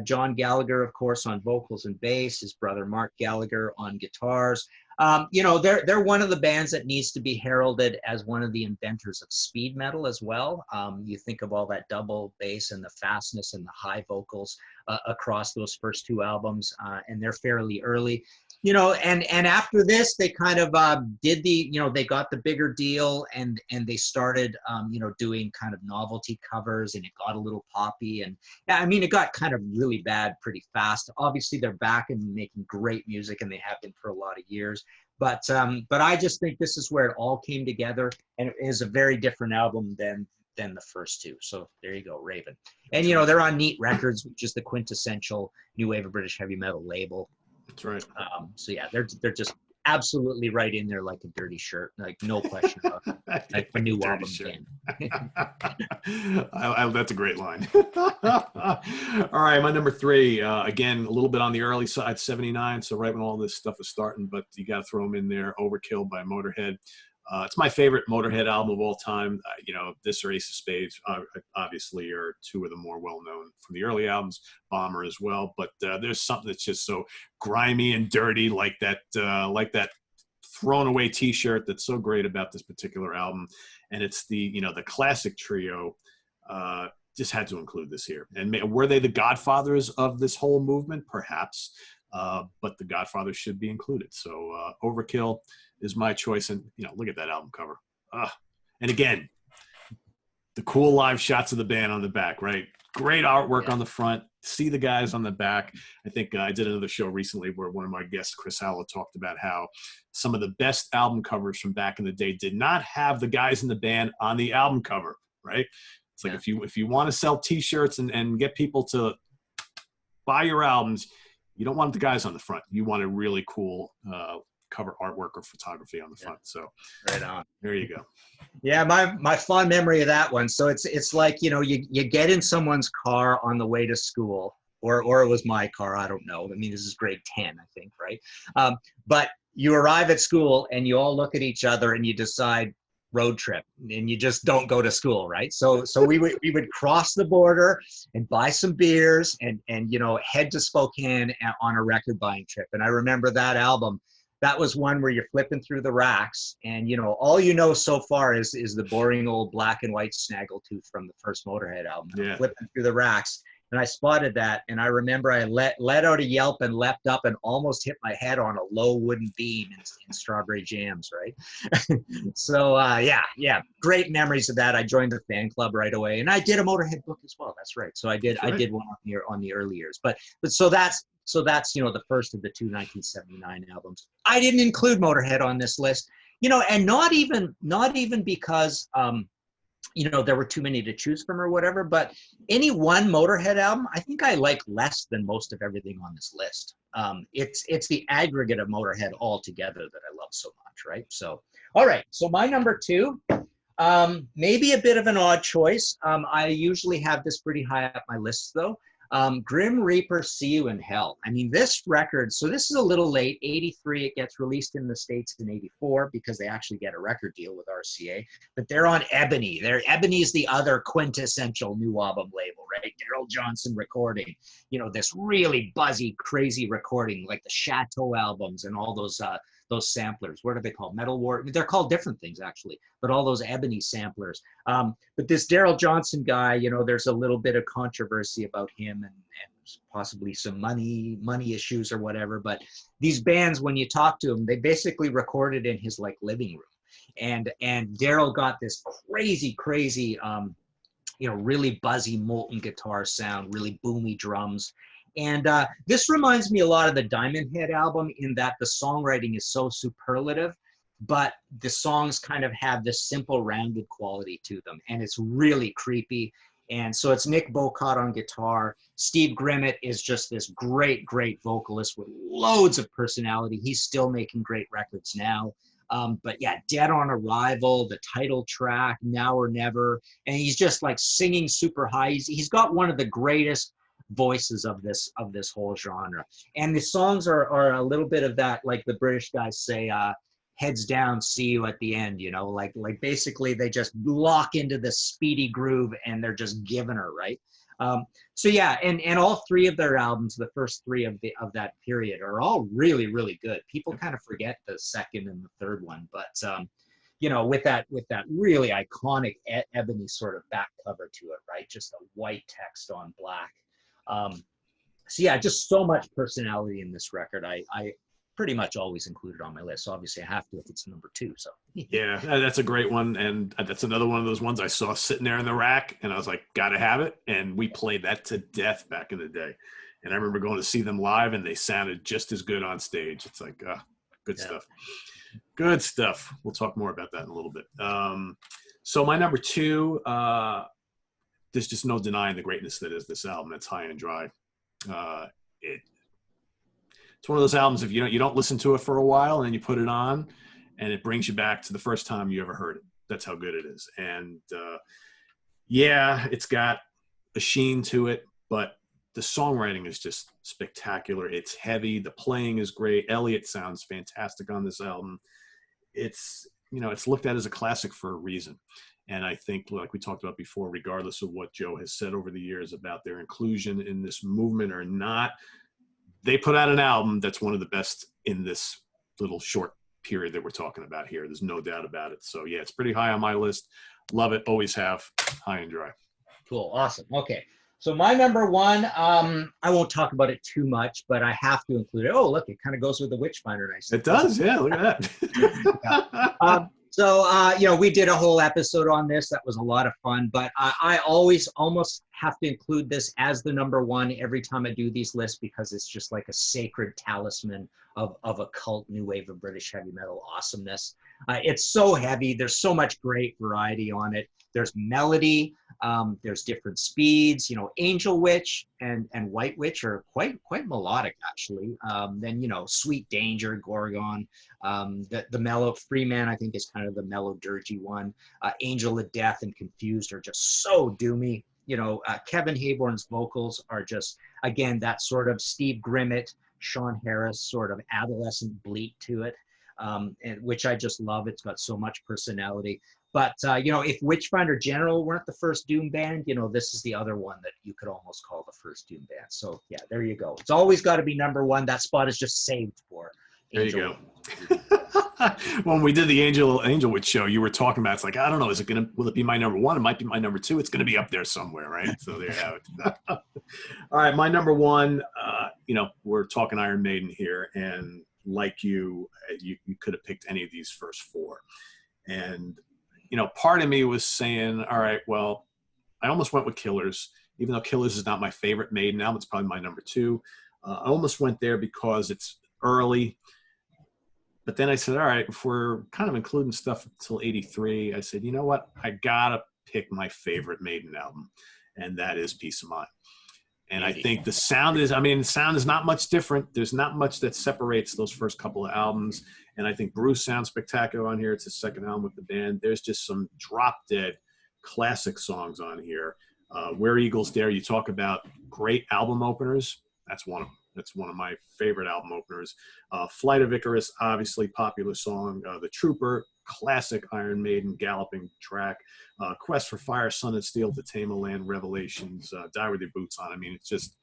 John Gallagher, of course, on vocals and bass, his brother Mark Gallagher on guitars. You know, they're one of the bands that needs to be heralded as one of the inventors of speed metal as well. You think of all that double bass and the fastness and the high vocals across those first 2 albums, and they're fairly early. You know, and after this, they kind of did the, you know, they got the bigger deal, and they started, you know, doing kind of novelty covers, and it got a little poppy, and I mean, it got kind of really bad pretty fast. Obviously, they're back and making great music, and they have been for a lot of years. But I just think this is where it all came together, and it is a very different album than the first 2. So there you go, Raven. And you know, they're on Neat Records, which is the quintessential new wave of British heavy metal label. That's right. So yeah, they're just absolutely right in there like a dirty shirt, like no question about it. Like a new album again. That's a great line. All right, my number 3, again, a little bit on the early side, 79. So right when all this stuff is starting, but you got to throw them in there. Overkill by Motorhead. It's my favorite Motorhead album of all time. You know, this or Ace of Spades, obviously, are 2 of the more well-known from the early albums. Bomber as well. But there's something that's just so grimy and dirty, like that thrown away T-shirt. That's so great about this particular album. And it's the, you know, the classic trio. Just had to include this here. And were they the godfathers of this whole movement? Perhaps. But the Godfathers should be included. So Overkill is my choice. And, you know, look at that album cover. And again, the cool live shots of the band on the back, right? Great artwork on the front. See the guys on the back. I think I did another show recently where one of my guests, Chris Hallow, talked about how some of the best album covers from back in the day did not have the guys in the band on the album cover, right? It's like if you want to sell T-shirts and get people to buy your albums, you don't want the guys on the front. You want a really cool cover artwork or photography on the front. So right on. There you go. Yeah, my fond memory of that one. So it's like, you know, you get in someone's car on the way to school, or it was my car. I don't know. I mean, this is grade 10, I think, right? But you arrive at school and you all look at each other and you decide road trip, and you just don't go to school, right? So we would cross the border and buy some beers and you know, head to Spokane on a record buying trip. And I remember that album. That was one where you're flipping through the racks, and you know, all you know so far is the boring old black and white Snaggletooth from the first Motorhead album. Yeah. Flipping through the racks, and I spotted that, and I remember I let out a yelp and leapt up and almost hit my head on a low wooden beam in Strawberry Jams, right? So yeah, great memories of that. I joined the fan club right away, and I did a Motorhead book as well. That's right. So I did one on the early years, but so that's you know, the first of the 2 1979 albums. I didn't include Motorhead on this list, you know, and not even because you know, there were too many to choose from or whatever, but any one Motorhead album, I think I like less than most of everything on this list. It's the aggregate of Motorhead all together that I love so much, right? So, all right, so my number 2, maybe a bit of an odd choice. I usually have this pretty high up my list though. Grim Reaper, See You in Hell. I mean, this record, so this is a little late, 83. It gets released in the States in 84 because they actually get a record deal with RCA. But they're on Ebony. Ebony's the other quintessential NWOBHM label, right? right? Daryl Johnson recording, you know, this really buzzy, crazy recording, like the Chateau albums and all those samplers. What are they called? Metal War. They're called different things actually, but all those ebony samplers. But this Daryl Johnson guy, you know, there's a little bit of controversy about him and possibly some money issues or whatever. But these bands, when you talk to them, they basically recorded in his like living room. And Daryl got this crazy, you know, really buzzy molten guitar sound, really boomy drums. And this reminds me a lot of the Diamond Head album in that the songwriting is so superlative, but the songs kind of have this simple rounded quality to them. And it's really creepy. And so it's Nick Bocott on guitar. Steve Grimmett is just this great vocalist with loads of personality. He's still making great records now. But yeah, Dead on Arrival, the title track, Now or Never, and he's just like singing super high. He's got one of the greatest voices of this whole genre. And the songs are a little bit of that, like the British guys say, heads down, see you at the end, you know, like basically they just lock into this speedy groove and they're just giving her, right? So yeah, and all three of their albums, the first three of that period, are all really good. People kind of forget the second and the third one, but you know, with that really iconic ebony sort of back cover to it, right? Just a white text on black. So yeah, just so much personality in this record. I pretty much always include it on my list. So obviously I have to if it's number 2. So yeah, that's a great one. And that's another one of those ones I saw sitting there in the rack and I was like, gotta have it. And we played that to death back in the day. And I remember going to see them live and they sounded just as good on stage. It's like, good stuff. Good stuff. We'll talk more about that in a little bit. So my number 2, there's just no denying the greatness that is this album. It's High and Dry. It's one of those albums, if you don't listen to it for a while and then you put it on and it brings you back to the first time you ever heard it. That's how good it is. And yeah, it's got a sheen to it, but the songwriting is just spectacular. It's heavy. The playing is great. Elliott sounds fantastic on this album. It's, you know, it's looked at as a classic for a reason. And I think, like we talked about before, regardless of what Joe has said over the years about their inclusion in this movement or not, they put out an album that's one of the best in this little short period that we're talking about here. There's no doubt about it. So yeah, it's pretty high on my list. Love it. Always have. High and Dry. Cool. Awesome. Okay. So my number 1, I won't talk about it too much, but I have to include it. Oh, look, it kind of goes with the Witchfinder nicely. It does. Yeah. Look at that. So, you know, we did a whole episode on this. That was a lot of fun, but I always almost have to include this as the number 1 every time I do these lists because it's just like a sacred talisman of a cult new wave of British heavy metal awesomeness. It's so heavy. There's so much great variety on it. There's melody. There's different speeds. You know, Angel Witch and White Witch are quite melodic actually. Then, you know, Sweet Danger, Gorgon. The mellow Freeman, I think, is kind of the mellow dirgy one. Angel of Death and Confused are just so doomy. You know, Kevin Hayborn's vocals are just, again, that sort of Steve Grimmett, Sean Harris sort of adolescent bleat to it, which I just love. It's got so much personality. But, you know, if Witchfinder General weren't the first Doom band, you know, this is the other one that you could almost call the first Doom band. So, yeah, there you go. It's always got to be number 1. That spot is just saved for Angel. There you go. When we did the Angel Witch show, you were talking about, it's like, I don't know, will it be my number 1? It might be my number 2. It's going to be up there somewhere, right? So there you have it. All right, my number 1, you know, we're talking Iron Maiden here, and like you could have picked any of these first 4. And, you know, part of me was saying, all right, well, I almost went with Killers, even though Killers is not my favorite Maiden album. It's probably my number 2. I almost went there because it's early. But then I said, all right, if we're kind of including stuff until 83, I said, you know what? I got to pick my favorite Maiden album, and that is Peace of Mind. And I think the sound is not much different. There's not much that separates those first couple of albums. And I think Bruce sounds spectacular on here. It's his second album with the band. There's just some drop-dead classic songs on here. Where Eagles Dare, you talk about great album openers. That's one of them. That's one of my favorite album openers. Flight of Icarus, obviously popular song. The Trooper, classic Iron Maiden galloping track. Quest for Fire, Sun and Steel, To Tame a Land, Revelations, Die With Your Boots On. I mean, it's just,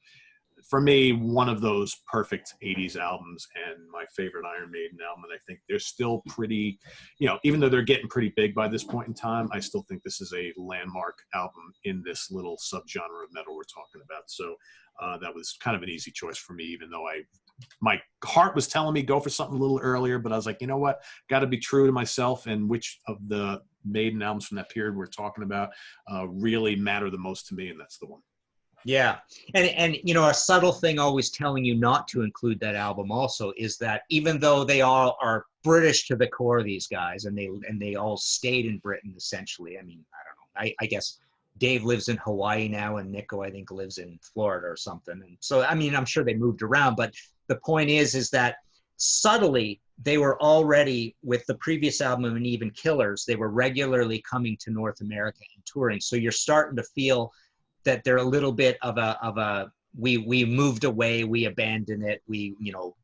for me, one of those perfect 80s albums and my favorite Iron Maiden album. And I think they're still pretty, even though they're getting pretty big by this point in time, I still think this is a landmark album in this little subgenre of metal we're talking about. So that was kind of an easy choice for me, even though my heart was telling me go for something a little earlier, but I was like, you know what, got to be true to myself, and which of the Maiden albums from that period we're talking about really matter the most to me, and that's the one. Yeah. And a subtle thing always telling you not to include that album also is that even though they all are British to the core, these guys, and they all stayed in Britain essentially. I mean, I don't know. I guess Dave lives in Hawaii now, and Nico, I think, lives in Florida or something. And so, I mean, I'm sure they moved around, but the point is that subtly they were already, with the previous album and even Killers, they were regularly coming to North America and touring. So you're starting to feel that they're a little bit of a we moved away, we abandoned it,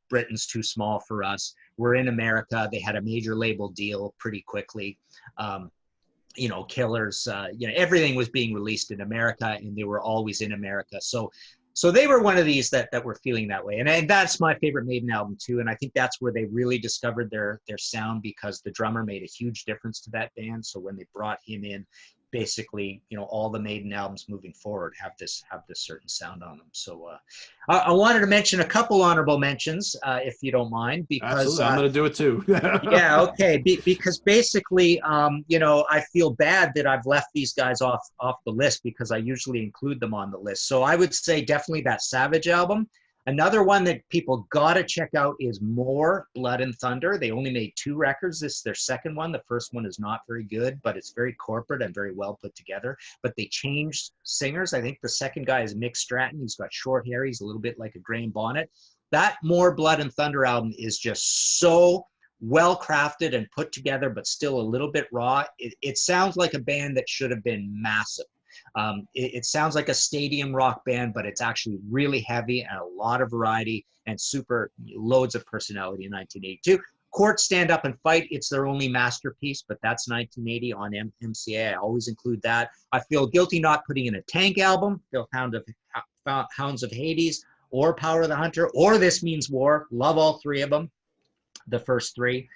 Britain's too small for us. We're in America. They had a major label deal pretty quickly. Killers, everything was being released in America, and they were always in America. So they were one of these that were feeling that way. And that's my favorite Maiden album too. And I think that's where they really discovered their sound, because the drummer made a huge difference to that band. So when they brought him in, basically, all the Maiden albums moving forward have this certain sound on them. So I wanted to mention a couple honorable mentions, if you don't mind, because absolutely. I'm going to do it too. Yeah, okay. Because basically, I feel bad that I've left these guys off the list, because I usually include them on the list. So I would say definitely that Savage album. Another one that people got to check out is More Blood and Thunder. They only made 2 records. This is their second one. The first one is not very good, but it's very corporate and very well put together. But they changed singers. I think the second guy is Mick Stratton. He's got short hair. He's a little bit like a Graham Bonnet. That More Blood and Thunder album is just so well crafted and put together, but still a little bit raw. It sounds like a band that should have been massive. It sounds like a stadium rock band, but it's actually really heavy and a lot of variety and super loads of personality in 1982. Court, Stand Up and Fight, it's their only masterpiece, but that's 1980 on MCA. I always include that. I feel guilty not putting in a Tank album, Hounds of Hades, or Power of the Hunter, or This Means War. Love all 3 of them, the first 3.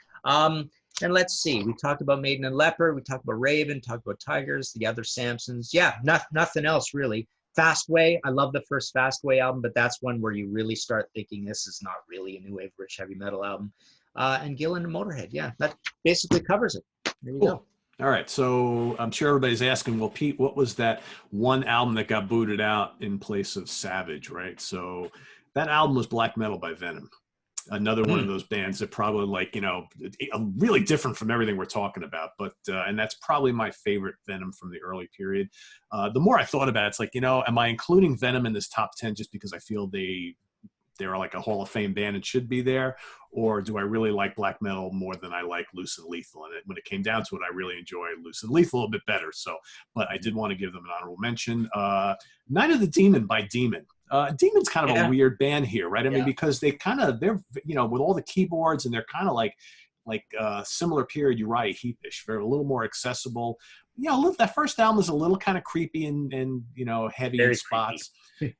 And let's see, we talked about Maiden and Leppard, we talked about Raven, talked about Tigers, the other Samsons. Yeah, nothing else really. Fastway, I love the first Fastway album, but that's one where you really start thinking this is not really a new wave British heavy metal album. And Gillan and Motorhead, yeah, that basically covers it. There you go. All right, so I'm sure everybody's asking, well, Pete, what was that one album that got booted out in place of Savage, right? So that album was Black Metal by Venom. Another one of those bands that probably really different from everything we're talking about, but and that's probably my favorite Venom from the early period. The more I thought about it, it's like, am I including Venom in this top 10 just because I feel they're like a Hall of Fame band and should be there, or do I really like Black Metal more than I like Loose and Lethal? And when it came down to it, I really enjoy Loose and Lethal a little bit better. So, but I did want to give them an honorable mention. Night of the Demon by Demon. Demon's kind of a weird band here, right? I mean, because they're with all the keyboards, and they're kind of like similar period Uriah Heep-ish. They're a little more accessible. That first album is a little kind of creepy and heavy in spots.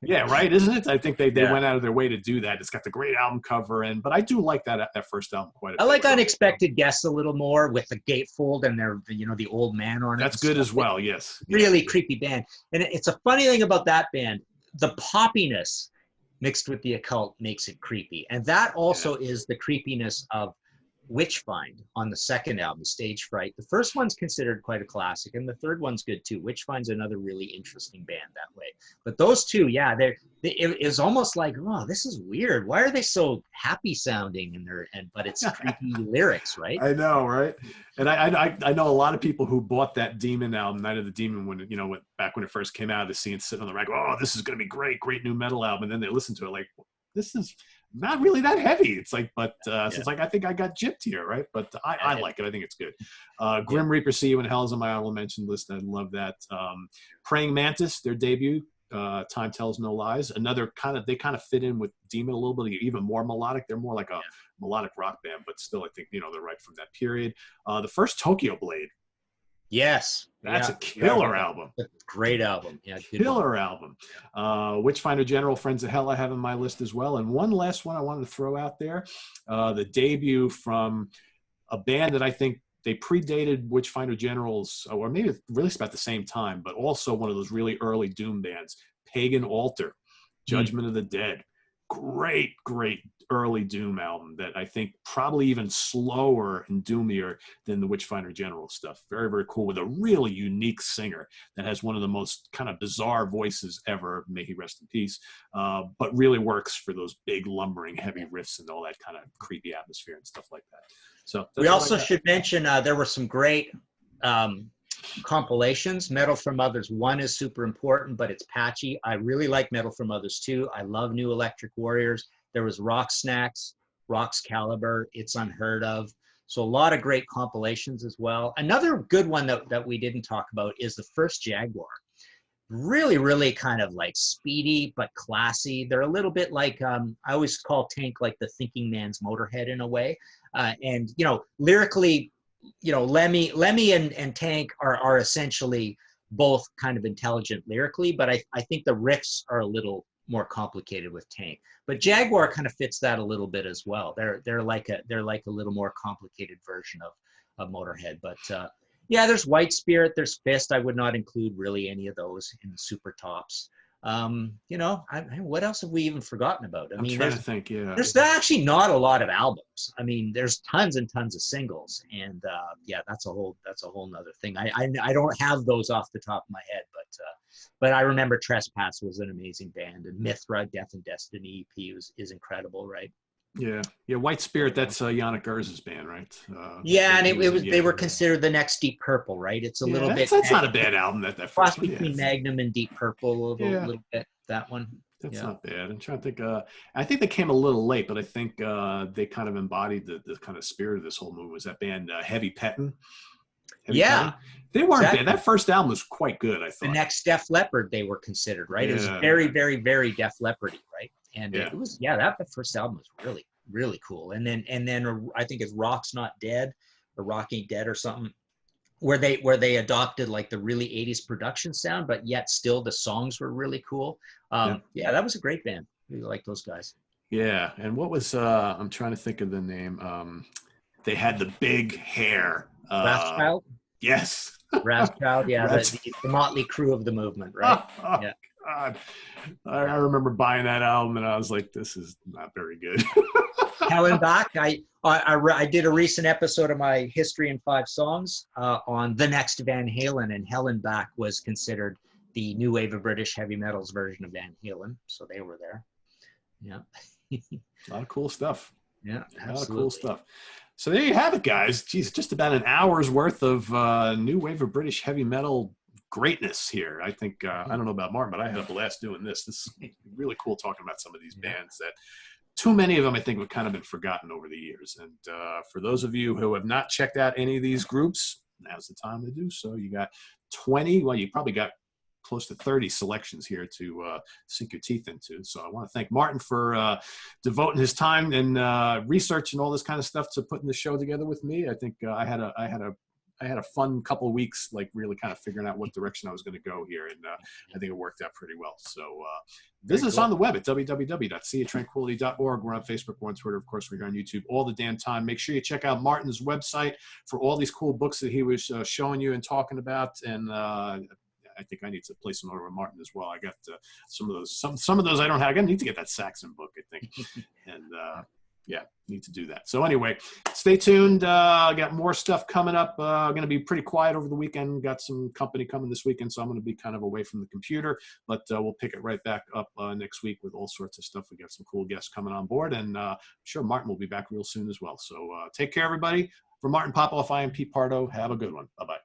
Yeah, right, isn't it? I think they went out of their way to do that. It's got the great album cover, but I do like that first album quite a bit. I like Unexpected Guests a little more, with the gatefold and their the old man on it. That's good as well. Yes, really creepy band. And it's a funny thing about that band. The poppiness mixed with the occult makes it creepy. And that also is the creepiness of Witchfinder on the second album, Stage Fright. The first one's considered quite a classic, and the third one's good too. Witchfinder's another really interesting band that way. But those two, it is almost like, oh, this is weird. Why are they so happy sounding? But it's creepy lyrics, right? I know, right? And I know a lot of people who bought that Demon album, Night of the Demon, when back when it first came out, they see it sitting on the rack. Oh, this is going to be great new metal album. And then they listen to it like, this is not really that heavy. It's like, but so it's like, I think I got gypped here, right? But I like it. I think it's good. Grim Reaper, See You in Hell is on my honorable mention list. I love that. Praying Mantis, their debut, Time Tells No Lies. Another they kind of fit in with Demon a little bit, even more melodic. They're more like a melodic rock band, but still, I think, they're right from that period. The first Tokyo Blade. Yes. That's a killer album. Great album. Yeah, killer album. Witchfinder General, Friends of Hell, I have on my list as well. And one last one I wanted to throw out there, the debut from a band that I think they predated Witchfinder General's, or maybe released about the same time, but also one of those really early doom bands, Pagan Altar, Judgment of the Dead. Great early doom album that I think probably even slower and doomier than the Witchfinder General stuff. Very, very cool, with a really unique singer that has one of the most kind of bizarre voices ever, may he rest in peace, but really works for those big lumbering heavy riffs and all that kind of creepy atmosphere and stuff like that. So we also should mention there were some great compilations. Metal from Others 1 is super important, but it's patchy. I really like Metal from Others 2. I love New Electric Warriors. There was Rock Snacks, Rock's Caliber, It's Unheard Of. So a lot of great compilations as well. Another good one that we didn't talk about is the first Jaguar. Really, really kind of like speedy but classy. They're a little bit like, I always call Tank like the thinking man's Motorhead in a way. And, lyrically, Lemmy and Tank are essentially both kind of intelligent lyrically, but I think the riffs are a little more complicated with Tank. But Jaguar kind of fits that a little bit as well. They're like a little more complicated version of Motorhead. But yeah, there's White Spirit, there's Fist. I would not include really any of those in the super tops. What else have we even forgotten about? I'm trying to think. Yeah, there's actually not a lot of albums. I mean, there's tons and tons of singles, and that's a whole nother thing. I don't have those off the top of my head, but I remember Trespass was an amazing band, and Mithra, Death and Destiny EP is incredible, right? Yeah. White Spirit. That's Yannick Gerz's band, right? And they were considered the next Deep Purple, right? It's a little bit. That's not a bad album. That first cross one, between Magnum and Deep Purple, a little bit. That one. That's not bad. I'm trying to think. I think they came a little late, but I think they kind of embodied the kind of spirit of this whole movie. Was that band Heavy Pettin'? Pettin'? They weren't bad. That first album was quite good, I thought. The next Def Leppard, they were considered, right? It was very, very, very Def Leppard-y, right? And it was, that first album was really, really cool. And then I think it's Rock's Not Dead, or Rock Ain't Dead or something, where they adopted like the really 80s production sound, but yet still the songs were really cool. That was a great band. We like those guys. Yeah. And what was, I'm trying to think of the name. They had the big hair. Wrathchild? Yes. Wrathchild, the motley crew of the movement, right? God. I remember buying that album and I was like, this is not very good. Hell and Back. I did a recent episode of my History in 5 Songs on the next Van Halen, and Hell and Back was considered the new wave of British heavy metal's version of Van Halen. So they were there. Yeah. A lot of cool stuff. Yeah, absolutely. A lot of cool stuff. So there you have it, guys. Geez, just about an hour's worth of new wave of British heavy metal greatness here. I think, I don't know about Martin, but I had a blast doing this. This is really cool talking about some of these bands that too many of them, I think, have kind of been forgotten over the years. And for those of you who have not checked out any of these groups, now's the time to do so. You got 20, well, you probably got close to 30 selections here to sink your teeth into. So I want to thank Martin for devoting his time and research and all this kind of stuff to putting the show together with me. I think I had a fun couple of weeks, like really kind of figuring out what direction I was going to go here. And I think it worked out pretty well. So visit us on the web at www.seatranquility.org. We're on Facebook, we're on Twitter. Of course, we're here on YouTube all the damn time. Make sure you check out Martin's website for all these cool books that he was showing you and talking about. And I think I need to place an order with Martin as well. I got some of those I don't have. I need to get that Saxon book, I think. And need to do that. So anyway, stay tuned. I got more stuff coming up. Going to be pretty quiet over the weekend. Got some company coming this weekend, so I'm going to be kind of away from the computer, but we'll pick it right back up next week with all sorts of stuff. We got some cool guests coming on board, and I'm sure Martin will be back real soon as well. So take care, everybody. For Martin Popoff, I am Pete Pardo. Have a good one. Bye-bye.